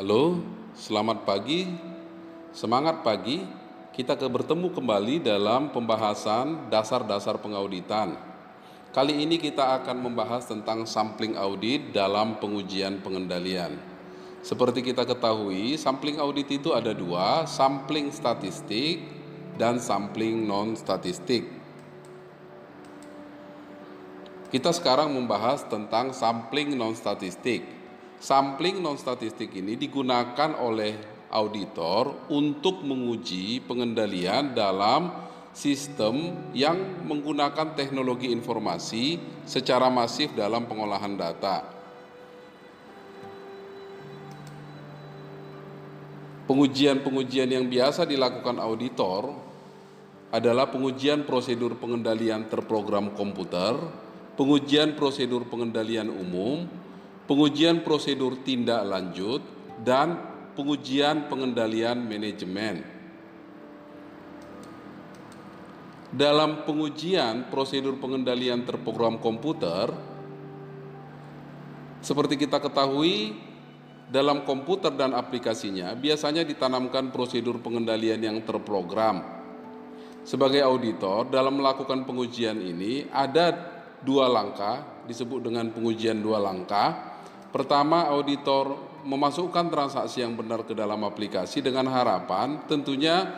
Halo, selamat pagi, semangat pagi. Kita bertemu kembali dalam pembahasan dasar-dasar pengauditan. Kali ini kita akan membahas tentang sampling audit dalam pengujian pengendalian. Seperti kita ketahui, sampling audit itu ada dua, sampling statistik dan sampling non-statistik. Kita sekarang membahas tentang sampling non-statistik. Sampling non-statistik ini digunakan oleh auditor untuk menguji pengendalian dalam sistem yang menggunakan teknologi informasi secara masif dalam pengolahan data. Pengujian-pengujian yang biasa dilakukan auditor adalah pengujian prosedur pengendalian terprogram komputer, pengujian prosedur pengendalian umum, pengujian prosedur tindak lanjut, dan pengujian pengendalian manajemen. Dalam pengujian prosedur pengendalian terprogram komputer, seperti kita ketahui, dalam komputer dan aplikasinya biasanya ditanamkan prosedur pengendalian yang terprogram. Sebagai auditor, dalam melakukan pengujian ini ada dua langkah, disebut dengan pengujian dua langkah. Pertama, auditor memasukkan transaksi yang benar ke dalam aplikasi dengan harapan tentunya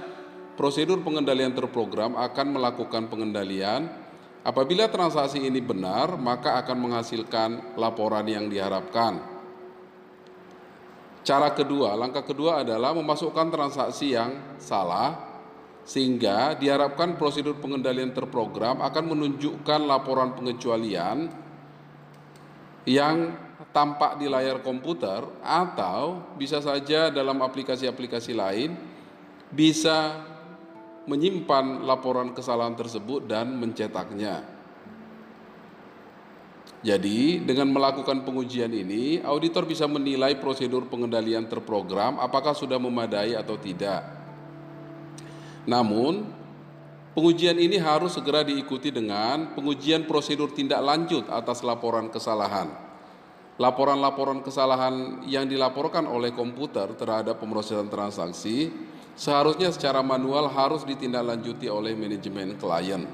prosedur pengendalian terprogram akan melakukan pengendalian. Apabila transaksi ini benar, maka akan menghasilkan laporan yang diharapkan. Langkah kedua adalah memasukkan transaksi yang salah, sehingga diharapkan prosedur pengendalian terprogram akan menunjukkan laporan pengecualian yang tampak di layar komputer, atau bisa saja dalam aplikasi-aplikasi lain bisa menyimpan laporan kesalahan tersebut dan mencetaknya. Jadi, dengan melakukan pengujian ini, auditor bisa menilai prosedur pengendalian terprogram apakah sudah memadai atau tidak. Namun, pengujian ini harus segera diikuti dengan pengujian prosedur tindak lanjut atas laporan kesalahan. Laporan-laporan kesalahan yang dilaporkan oleh komputer terhadap pemrosesan transaksi seharusnya secara manual harus ditindaklanjuti oleh manajemen klien.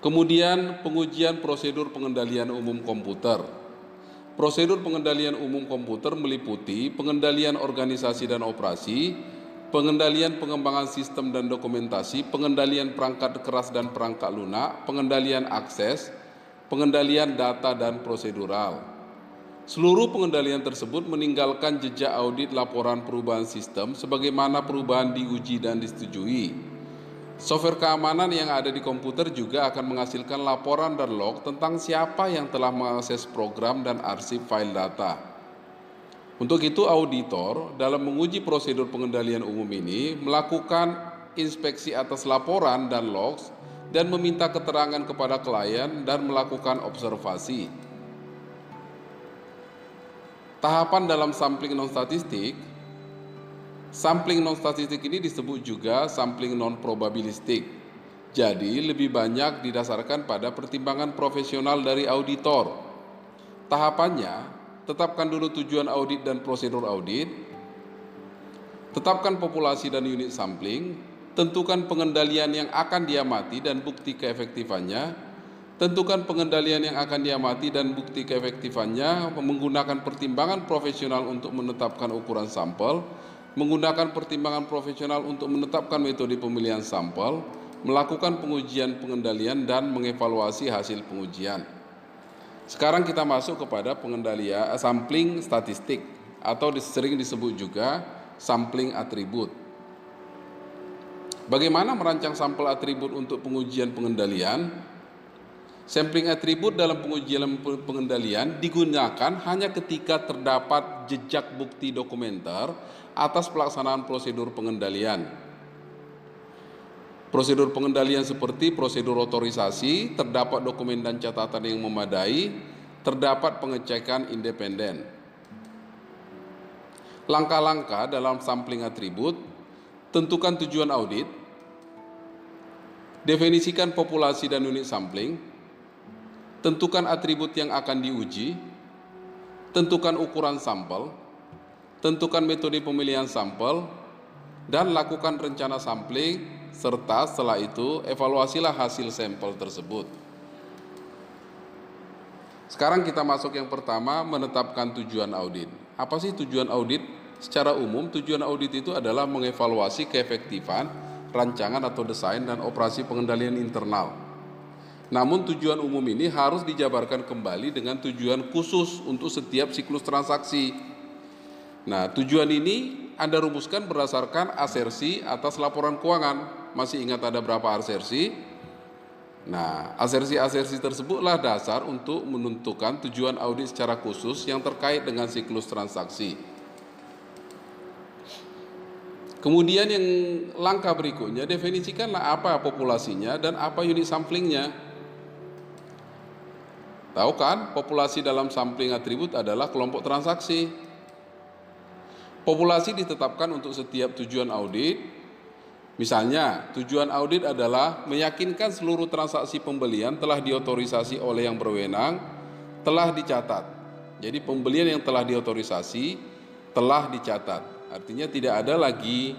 Kemudian pengujian prosedur pengendalian umum komputer. Prosedur pengendalian umum komputer meliputi pengendalian organisasi dan operasi, pengendalian pengembangan sistem dan dokumentasi, pengendalian perangkat keras dan perangkat lunak, pengendalian akses, pengendalian data dan prosedural. Seluruh pengendalian tersebut meninggalkan jejak audit laporan perubahan sistem sebagaimana perubahan diuji dan disetujui. Software keamanan yang ada di komputer juga akan menghasilkan laporan dan log tentang siapa yang telah mengakses program dan arsip file data. Untuk itu, auditor dalam menguji prosedur pengendalian umum ini melakukan inspeksi atas laporan dan logs dan meminta keterangan kepada klien dan melakukan observasi. Tahapan dalam sampling non-statistik. Sampling non-statistik ini disebut juga sampling non-probabilistik. Jadi lebih banyak didasarkan pada pertimbangan profesional dari auditor. Tahapannya, tetapkan dulu tujuan audit dan prosedur audit, tetapkan populasi dan unit sampling, tentukan pengendalian yang akan diamati dan bukti keefektifannya, tentukan pengendalian yang akan diamati dan bukti keefektifannya menggunakan pertimbangan profesional untuk menetapkan ukuran sampel, menggunakan pertimbangan profesional untuk menetapkan metode pemilihan sampel, melakukan pengujian pengendalian dan mengevaluasi hasil pengujian. Sekarang kita masuk kepada pengendalian sampling statistik atau sering disebut juga sampling atribut. Bagaimana merancang sampel atribut untuk pengujian pengendalian? Sampling atribut dalam pengujian pengendalian digunakan hanya ketika terdapat jejak bukti dokumenter atas pelaksanaan prosedur pengendalian. Prosedur pengendalian seperti prosedur otorisasi, terdapat dokumen dan catatan yang memadai, terdapat pengecekan independen. Langkah-langkah dalam sampling atribut: tentukan tujuan audit, definisikan populasi dan unit sampling, tentukan atribut yang akan diuji, tentukan ukuran sampel, tentukan metode pemilihan sampel, dan lakukan rencana sampling, serta setelah itu evaluasilah hasil sampel tersebut. Sekarang kita masuk yang pertama, menetapkan tujuan audit. Apa sih tujuan audit? Secara umum, tujuan audit itu adalah mengevaluasi keefektifan, rancangan atau desain dan operasi pengendalian internal. Namun tujuan umum ini harus dijabarkan kembali dengan tujuan khusus untuk setiap siklus transaksi. Nah, tujuan ini Anda rumuskan berdasarkan asersi atas laporan keuangan. Masih ingat ada berapa asersi? Nah, asersi-asersi tersebutlah dasar untuk menentukan tujuan audit secara khusus yang terkait dengan siklus transaksi. Kemudian yang langkah berikutnya, definisikanlah apa populasinya dan apa unit samplingnya. Tahu kan, populasi dalam sampling atribut adalah kelompok transaksi. Populasi ditetapkan untuk setiap tujuan audit. Misalnya, tujuan audit adalah meyakinkan seluruh transaksi pembelian telah diotorisasi oleh yang berwenang, telah dicatat. Jadi pembelian yang telah diotorisasi telah dicatat. Artinya tidak ada lagi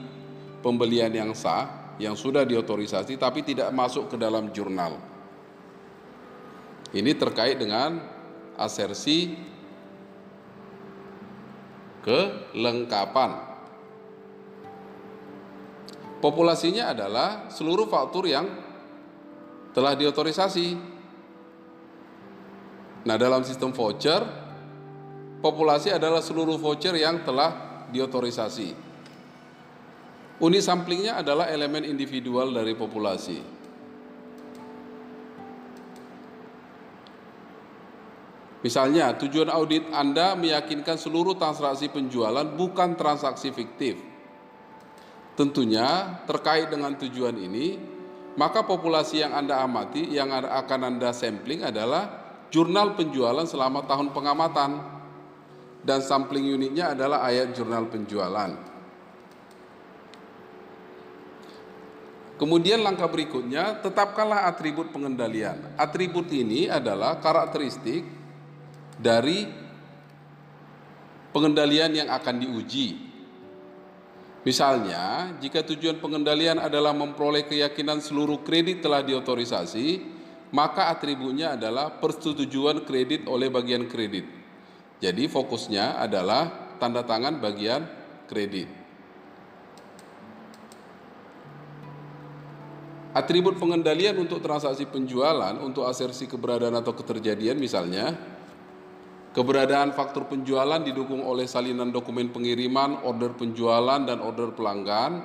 pembelian yang sah, yang sudah diotorisasi tapi tidak masuk ke dalam jurnal. Ini terkait dengan asersi kelengkapan. Populasinya adalah seluruh faktur yang telah diotorisasi. Nah, dalam sistem voucher, populasi adalah seluruh voucher yang telah diotorisasi. Unit samplingnya adalah elemen individual dari populasi. Misalnya, tujuan audit Anda meyakinkan seluruh transaksi penjualan bukan transaksi fiktif. Tentunya terkait dengan tujuan ini, maka populasi yang Anda amati, yang akan Anda sampling adalah jurnal penjualan selama tahun pengamatan, dan sampling unitnya adalah ayat jurnal penjualan. Kemudian langkah berikutnya, tetapkanlah atribut pengendalian. Atribut ini adalah karakteristik dari pengendalian yang akan diuji. Misalnya, jika tujuan pengendalian adalah memperoleh keyakinan seluruh kredit telah diotorisasi, maka atributnya adalah persetujuan kredit oleh bagian kredit. Jadi fokusnya adalah tanda tangan bagian kredit. Atribut pengendalian untuk transaksi penjualan, untuk asersi keberadaan atau keterjadian misalnya, keberadaan faktur penjualan didukung oleh salinan dokumen pengiriman, order penjualan dan order pelanggan,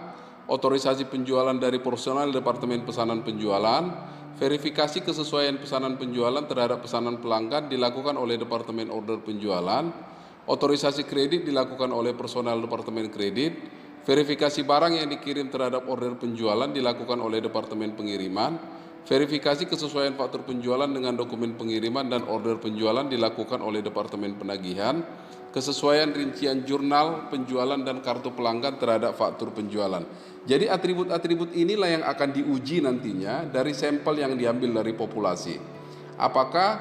otorisasi penjualan dari personal Departemen Pesanan Penjualan, verifikasi kesesuaian pesanan penjualan terhadap pesanan pelanggan dilakukan oleh Departemen Order Penjualan, otorisasi kredit dilakukan oleh personal Departemen Kredit, verifikasi barang yang dikirim terhadap order penjualan dilakukan oleh Departemen Pengiriman, verifikasi kesesuaian faktur penjualan dengan dokumen pengiriman dan order penjualan dilakukan oleh Departemen Penagihan, kesesuaian rincian jurnal penjualan dan kartu pelanggan terhadap faktur penjualan. Jadi atribut-atribut inilah yang akan diuji nantinya dari sampel yang diambil dari populasi. Apakah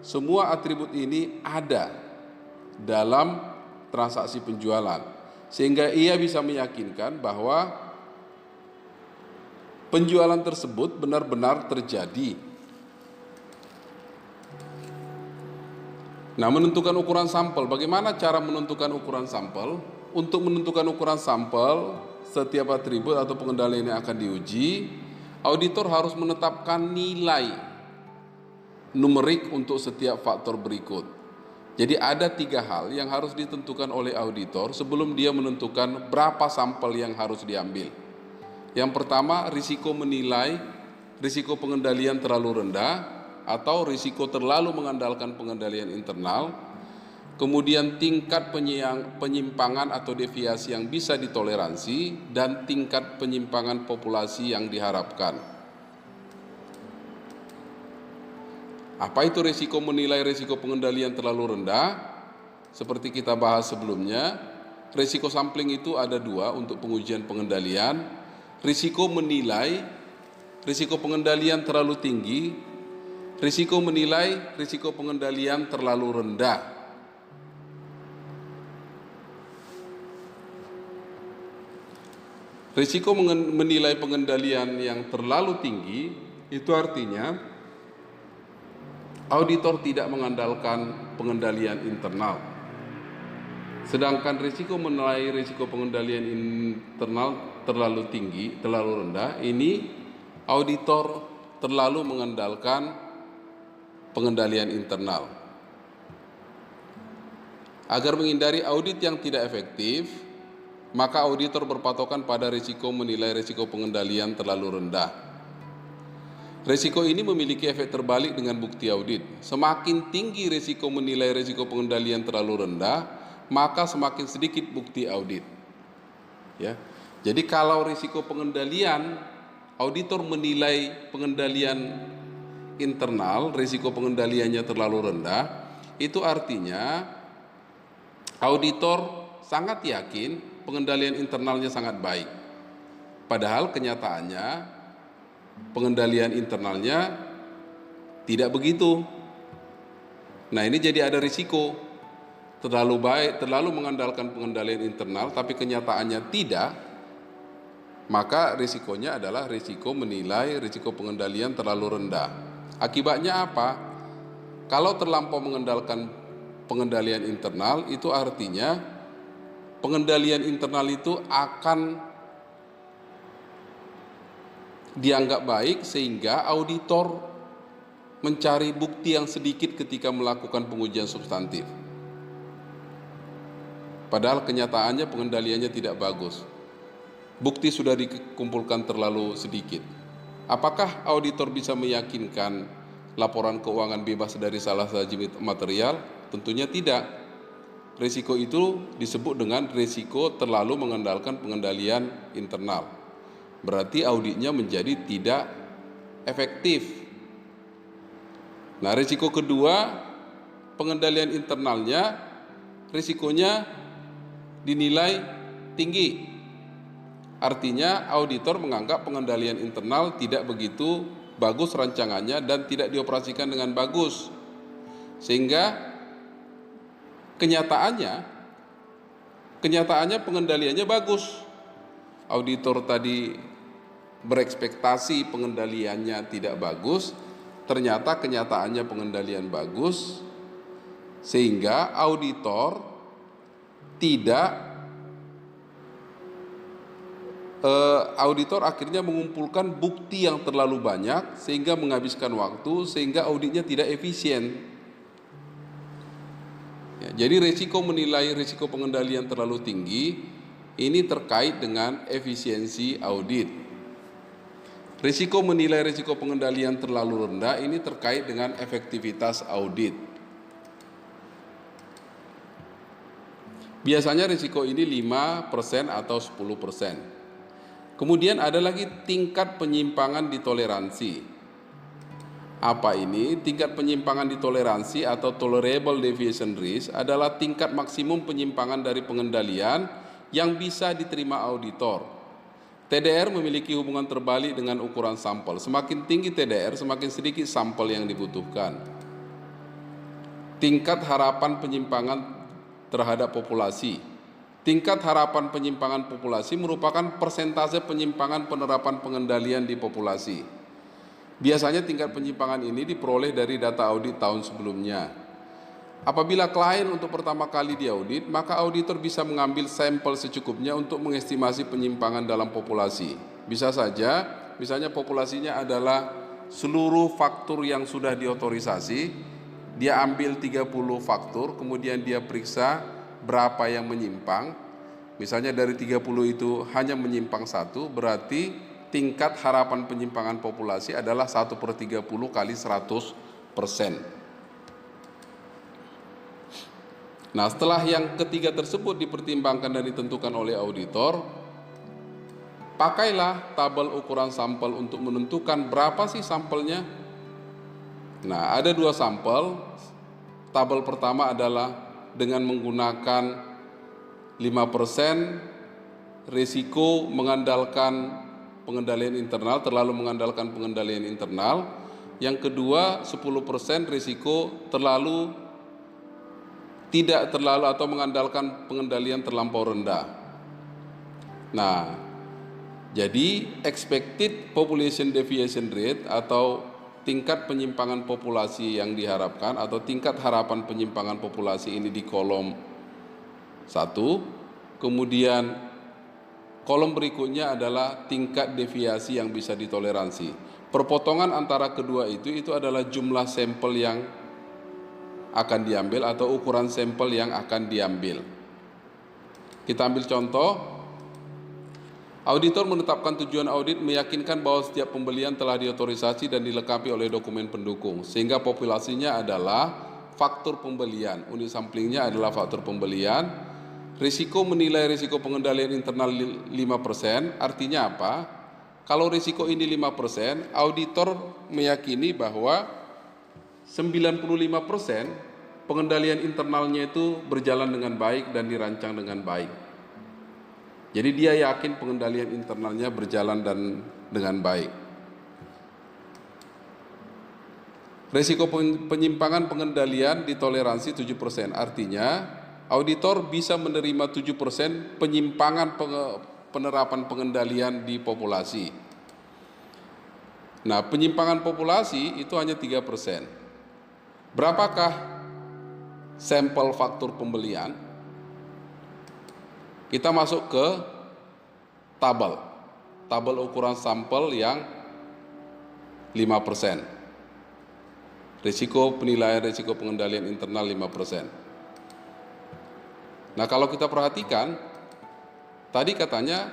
semua atribut ini ada dalam transaksi penjualan, sehingga ia bisa meyakinkan bahwa penjualan tersebut benar-benar terjadi. Nah, menentukan ukuran sampel. Bagaimana cara menentukan ukuran sampel? Untuk menentukan ukuran sampel setiap atribut atau pengendalian yang akan diuji, auditor harus menetapkan nilai numerik untuk setiap faktor berikut. Jadi ada 3 hal yang harus ditentukan oleh auditor sebelum dia menentukan berapa sampel yang harus diambil. Yang pertama, risiko menilai risiko pengendalian terlalu rendah atau risiko terlalu mengandalkan pengendalian internal. Kemudian tingkat penyimpangan atau deviasi yang bisa ditoleransi dan tingkat penyimpangan populasi yang diharapkan. Apa itu risiko menilai risiko pengendalian terlalu rendah? Seperti kita bahas sebelumnya, risiko sampling itu ada 2 untuk pengujian pengendalian. Risiko menilai risiko pengendalian terlalu tinggi, risiko menilai risiko pengendalian terlalu rendah. Risiko menilai pengendalian yang terlalu tinggi itu artinya auditor tidak mengandalkan pengendalian internal. Sedangkan risiko menilai risiko pengendalian internal terlalu tinggi, terlalu rendah, ini auditor terlalu mengandalkan pengendalian internal. Agar menghindari audit yang tidak efektif, maka auditor berpatokan pada risiko menilai risiko pengendalian terlalu rendah. Risiko ini memiliki efek terbalik dengan bukti audit. Semakin tinggi risiko menilai risiko pengendalian terlalu rendah, maka semakin sedikit bukti audit. Ya. Jadi kalau risiko pengendalian, auditor menilai pengendalian internal, risiko pengendaliannya terlalu rendah, itu artinya auditor sangat yakin pengendalian internalnya sangat baik. Padahal kenyataannya pengendalian internalnya tidak begitu. Nah, ini jadi ada risiko. Terlalu baik, terlalu mengandalkan pengendalian internal, tapi kenyataannya tidak, maka risikonya adalah risiko menilai risiko pengendalian terlalu rendah. Akibatnya apa? Kalau terlampau mengandalkan pengendalian internal, itu artinya pengendalian internal itu akan dianggap baik sehingga auditor mencari bukti yang sedikit ketika melakukan pengujian substantif. Padahal kenyataannya pengendaliannya tidak bagus. Bukti sudah dikumpulkan terlalu sedikit. Apakah auditor bisa meyakinkan laporan keuangan bebas dari salah saji material? Tentunya tidak. Risiko itu disebut dengan risiko terlalu mengandalkan pengendalian internal. Berarti auditnya menjadi tidak efektif. Nah, risiko kedua, pengendalian internalnya risikonya dinilai tinggi. Artinya auditor menganggap pengendalian internal tidak begitu bagus rancangannya dan tidak dioperasikan dengan bagus. Sehingga kenyataannya pengendaliannya bagus. Auditor tadi berekspektasi pengendaliannya tidak bagus, ternyata kenyataannya pengendalian bagus, sehingga auditor akhirnya mengumpulkan bukti yang terlalu banyak sehingga menghabiskan waktu, sehingga auditnya tidak efisien. Ya, jadi risiko menilai risiko pengendalian terlalu tinggi ini terkait dengan efisiensi audit. Risiko menilai risiko pengendalian terlalu rendah ini terkait dengan efektivitas audit. Biasanya risiko ini 5% atau 10%. Kemudian ada lagi tingkat penyimpangan ditoleransi. Apa ini? Tingkat penyimpangan ditoleransi atau tolerable deviation risk adalah tingkat maksimum penyimpangan dari pengendalian yang bisa diterima auditor. TDR memiliki hubungan terbalik dengan ukuran sampel. Semakin tinggi TDR, semakin sedikit sampel yang dibutuhkan. Tingkat harapan penyimpangan terhadap populasi. Tingkat harapan penyimpangan populasi merupakan persentase penyimpangan penerapan pengendalian di populasi. Biasanya tingkat penyimpangan ini diperoleh dari data audit tahun sebelumnya. Apabila klien untuk pertama kali diaudit, maka auditor bisa mengambil sampel secukupnya untuk mengestimasi penyimpangan dalam populasi. Bisa saja, misalnya populasinya adalah seluruh faktur yang sudah diotorisasi, dia ambil 30 faktur, kemudian dia periksa berapa yang menyimpang. Misalnya dari 30 itu hanya menyimpang 1, berarti tingkat harapan penyimpangan populasi adalah 1/30 kali 100%. Nah, setelah yang ketiga tersebut dipertimbangkan dan ditentukan oleh auditor, pakailah tabel ukuran sampel untuk menentukan berapa sih sampelnya. Nah, ada 2 sampel. Tabel pertama adalah dengan menggunakan 5% risiko mengandalkan pengendalian internal, terlalu mengandalkan pengendalian internal. Yang kedua, 10% risiko tidak terlalu atau mengandalkan pengendalian terlampau rendah. Nah, Jadi expected population deviation rate atau tingkat penyimpangan populasi yang diharapkan atau tingkat harapan penyimpangan populasi ini di kolom 1, kemudian kolom berikutnya adalah tingkat deviasi yang bisa ditoleransi. Perpotongan antara kedua itu adalah jumlah sampel yang akan diambil atau ukuran sampel yang akan diambil. Kita ambil contoh. Auditor menetapkan tujuan audit meyakinkan bahwa setiap pembelian telah diotorisasi dan dilengkapi oleh dokumen pendukung, sehingga populasinya adalah faktur pembelian, unit samplingnya adalah faktur pembelian. Risiko menilai risiko pengendalian internal 5%, artinya apa? Kalau risiko ini 5%, auditor meyakini bahwa 95% pengendalian internalnya itu berjalan dengan baik dan dirancang dengan baik. Jadi dia yakin pengendalian internalnya berjalan dengan baik. Risiko penyimpangan pengendalian ditoleransi 7%, artinya auditor bisa menerima 7% penyimpangan penerapan pengendalian di populasi. Nah, penyimpangan populasi itu hanya 3%. Berapakah sampel faktur pembelian? Kita masuk ke tabel ukuran sampel yang 5%. Risiko penilaian risiko pengendalian internal 5%. Nah, kalau kita perhatikan, tadi katanya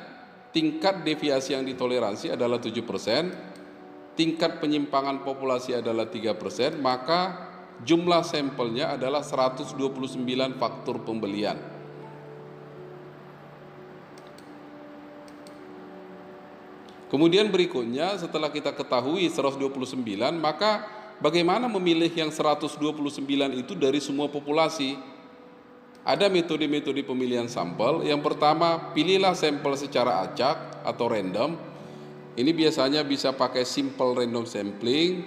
tingkat deviasi yang ditoleransi adalah 7%, tingkat penyimpangan populasi adalah 3%, maka jumlah sampelnya adalah 129 faktur pembelian. Kemudian berikutnya setelah kita ketahui 129, maka bagaimana memilih yang 129 itu dari semua populasi? Ada metode-metode pemilihan sampel. Yang pertama, pilihlah sampel secara acak atau random. Ini biasanya bisa pakai simple random sampling,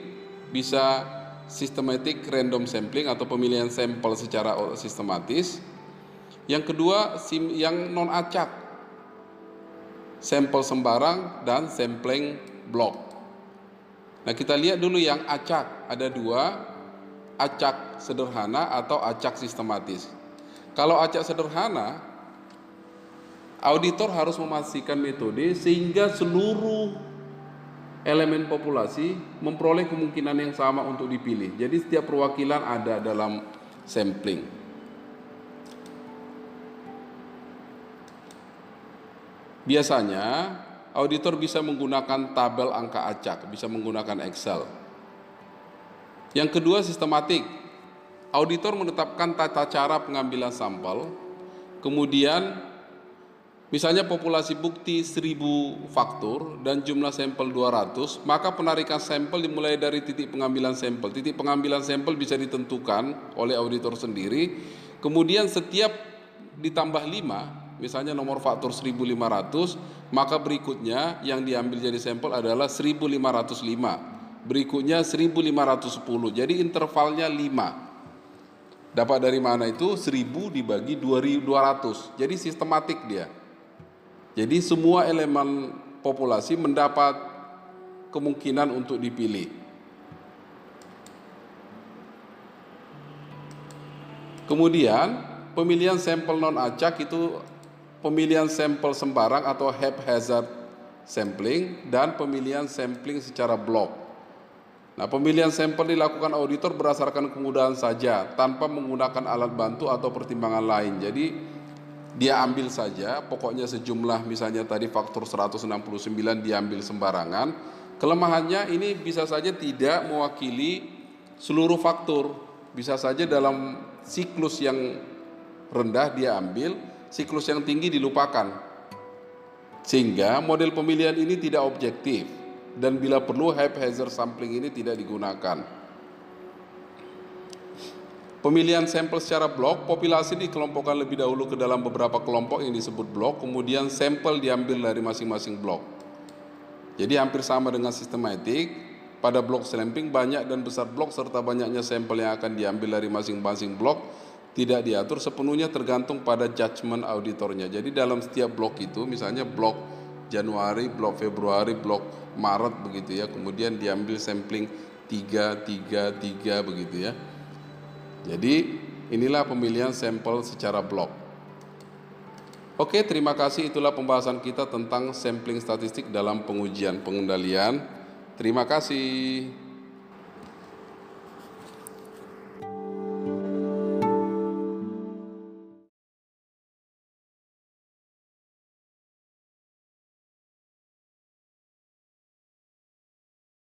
bisa systematic random sampling atau pemilihan sampel secara sistematis. Yang kedua, yang non acak, sampel sembarang dan sampling block. Nah, kita lihat dulu yang acak. Ada dua, acak sederhana atau acak sistematis. Kalau acak sederhana, auditor harus memastikan metode sehingga seluruh elemen populasi memperoleh kemungkinan yang sama untuk dipilih. Jadi setiap perwakilan ada dalam sampling. Biasanya auditor bisa menggunakan tabel angka acak, bisa menggunakan Excel. Yang kedua, sistematik. Auditor menetapkan tata cara pengambilan sampel, kemudian misalnya populasi bukti 1000 faktur dan jumlah sampel 200, maka penarikan sampel dimulai dari titik pengambilan sampel. Titik pengambilan sampel bisa ditentukan oleh auditor sendiri, kemudian setiap ditambah 5, misalnya nomor faktur 1500, maka berikutnya yang diambil jadi sampel adalah 1505, berikutnya 1510, jadi intervalnya 5. Dapat dari mana itu? 1000 dibagi 200, jadi sistematik dia. Jadi semua elemen populasi mendapat kemungkinan untuk dipilih. Kemudian pemilihan sampel non acak itu pemilihan sampel sembarang atau haphazard sampling dan pemilihan sampling secara blok. Nah, pemilihan sampel dilakukan auditor berdasarkan kemudahan saja tanpa menggunakan alat bantu atau pertimbangan lain. Jadi dia ambil saja, pokoknya sejumlah misalnya tadi faktor 169 diambil sembarangan. Kelemahannya ini bisa saja tidak mewakili seluruh faktur. Bisa saja dalam siklus yang rendah dia ambil, siklus yang tinggi dilupakan. Sehingga model pemilihan ini tidak objektif dan bila perlu haphazard sampling ini tidak digunakan. Pemilihan sampel secara blok, populasi dikelompokkan lebih dahulu ke dalam beberapa kelompok yang disebut blok, kemudian sampel diambil dari masing-masing blok. Jadi hampir sama dengan sistematik, pada blok sampling banyak dan besar blok serta banyaknya sampel yang akan diambil dari masing-masing blok tidak diatur, sepenuhnya tergantung pada judgement auditornya. Jadi dalam setiap blok itu, misalnya blok Januari, blok Februari, blok Maret begitu ya. Kemudian diambil sampling 3 begitu ya. Jadi inilah pemilihan sampel secara blok. Oke, terima kasih. Itulah pembahasan kita tentang sampling statistik dalam pengujian pengendalian. Terima kasih.